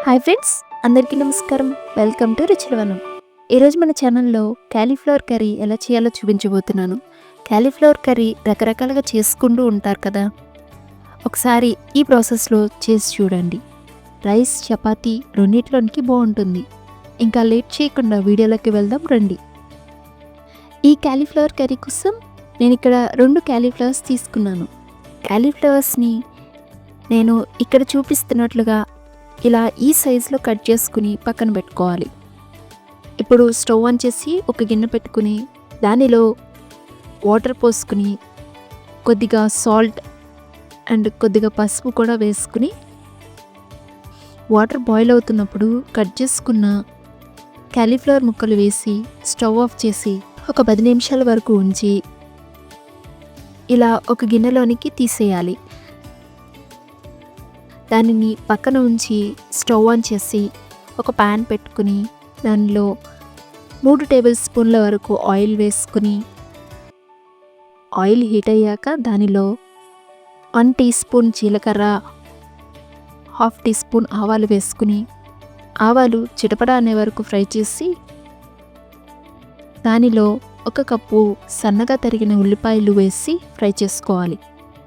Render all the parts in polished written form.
Hi friends, అందరికీ నమస్కారం. Welcome to Ruchilavanam. ఈరోజు మన ఛానల్లో క్యాలీఫ్లవర్ కర్రీ ఎలా చేయాలో చూపించబోతున్నాను. క్యాలీఫ్లవర్ కర్రీ రకరకాలుగా చేసుకుంటూ ఉంటారు కదా, ఒకసారి ఈ ప్రాసెస్లో చేసి చూడండి. రైస్, చపాతీ రెండిట్లోనికి బాగుంటుంది. ఇంకా లేట్ చేయకుండా వీడియోలోకి వెళ్దాం రండి. ఈ క్యాలీఫ్లవర్ కర్రీ కోసం నేను ఇక్కడ 2 క్యాలీఫ్లవర్స్ తీసుకున్నాను. క్యాలీఫ్లవర్స్ని నేను ఇక్కడ చూపిస్తున్నట్లుగా ఇలా ఈ సైజులో కట్ చేసుకుని పక్కన పెట్టుకోవాలి. ఇప్పుడు స్టవ్ ఆన్ చేసి ఒక గిన్నె పెట్టుకుని దానిలో వాటర్ పోసుకుని కొద్దిగా సాల్ట్ అండ్ కొద్దిగా పసుపు కూడా వేసుకుని వాటర్ బాయిల్ అవుతున్నప్పుడు కట్ చేసుకున్న క్యాలీఫ్లవర్ ముక్కలు వేసి స్టవ్ ఆఫ్ చేసి ఒక 10 నిమిషాల వరకు ఉంచి ఇలా ఒక గిన్నెలోనికి తీసేయాలి. దానిని పక్కన ఉంచి స్టవ్ ఆన్ చేసి ఒక ప్యాన్ పెట్టుకుని దానిలో 3 టేబుల్ స్పూన్ల వరకు ఆయిల్ వేసుకుని ఆయిల్ హీట్ అయ్యాక దానిలో 1 టీ స్పూన్ జీలకర్ర, 1/2 టీ స్పూన్ ఆవాలు వేసుకుని ఆవాలు చిటపట అనే వరకు ఫ్రై చేసి దానిలో 1 కప్పు సన్నగా తరిగిన ఉల్లిపాయలు వేసి ఫ్రై చేసుకోవాలి.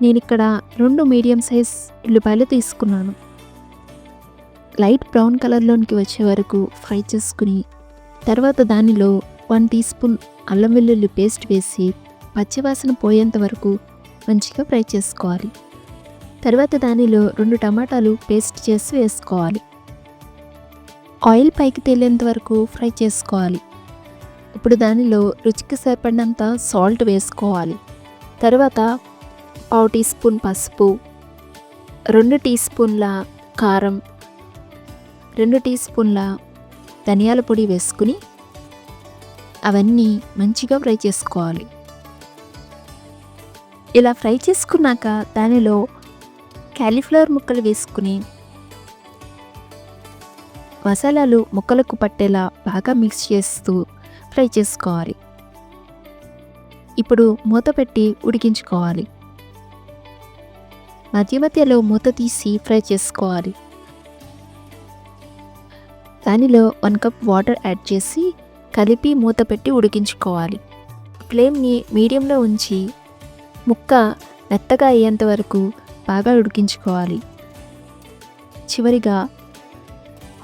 నేను ఇక్కడ 2 మీడియం సైజ్ ఉల్లిపాయలు తీసుకున్నాను. లైట్ బ్రౌన్ కలర్లోనికి వచ్చే వరకు ఫ్రై చేసుకుని తర్వాత దానిలో 1 టీ స్పూన్ అల్లం వెల్లుల్లి పేస్ట్ వేసి పచ్చివాసన పోయేంత వరకు మంచిగా ఫ్రై చేసుకోవాలి. తర్వాత దానిలో 2 టమాటాలు పేస్ట్ చేసి వేసుకోవాలి. ఆయిల్ పైకి తేలేంత వరకు ఫ్రై చేసుకోవాలి. ఇప్పుడు దానిలో రుచికి సరిపడినంత సాల్ట్ వేసుకోవాలి. తర్వాత 1/2 టీ స్పూన్ పసుపు, 2 టీ స్పూన్ల కారం, 2 టీ స్పూన్ల ధనియాల పొడి వేసుకుని అవన్నీ మంచిగా ఫ్రై చేసుకోవాలి. ఇలా ఫ్రై చేసుకున్నాక దానిలో క్యాలీఫ్లవర్ ముక్కలు వేసుకుని మసాలాలు ముక్కలకు పట్టేలా బాగా మిక్స్ చేస్తూ ఫ్రై చేసుకోవాలి. ఇప్పుడు మూత పెట్టి ఉడికించుకోవాలి. మధ్య మధ్యలో మూత తీసి ఫ్రై చేసుకోవాలి. దానిలో 1 కప్ వాటర్ యాడ్ చేసి కలిపి మూత పెట్టి ఉడికించుకోవాలి. ఫ్లేమ్ని మీడియంలో ఉంచి ముక్క మెత్తగా అయ్యేంత వరకు బాగా ఉడికించుకోవాలి. చివరిగా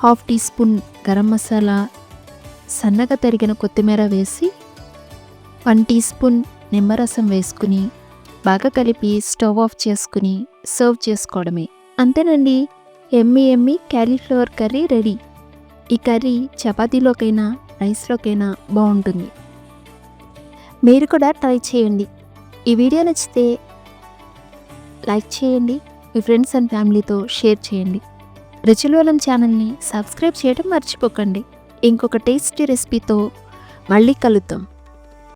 1/2 టీ స్పూన్ గరం మసాలా, సన్నగా తరిగిన కొత్తిమీర వేసి 1 టీ స్పూన్ నిమ్మరసం వేసుకుని బాగా కలిపి స్టవ్ ఆఫ్ చేసుకుని సర్వ్ చేసుకోవడమే. అంతేనండి, ఎమ్మి క్యాలీఫ్లవర్ కర్రీ రెడీ. ఈ కర్రీ చపాతీలోకైనా రైస్లోకైనా బాగుంటుంది. మీరు కూడా ట్రై చేయండి. ఈ వీడియో నచ్చితే లైక్ చేయండి, మీ ఫ్రెండ్స్ అండ్ ఫ్యామిలీతో షేర్ చేయండి. రుచిలవనం ఛానల్ని సబ్స్క్రైబ్ చేయడం మర్చిపోకండి. ఇంకొక టేస్టీ రెసిపీతో మళ్ళీ కలుద్దాం.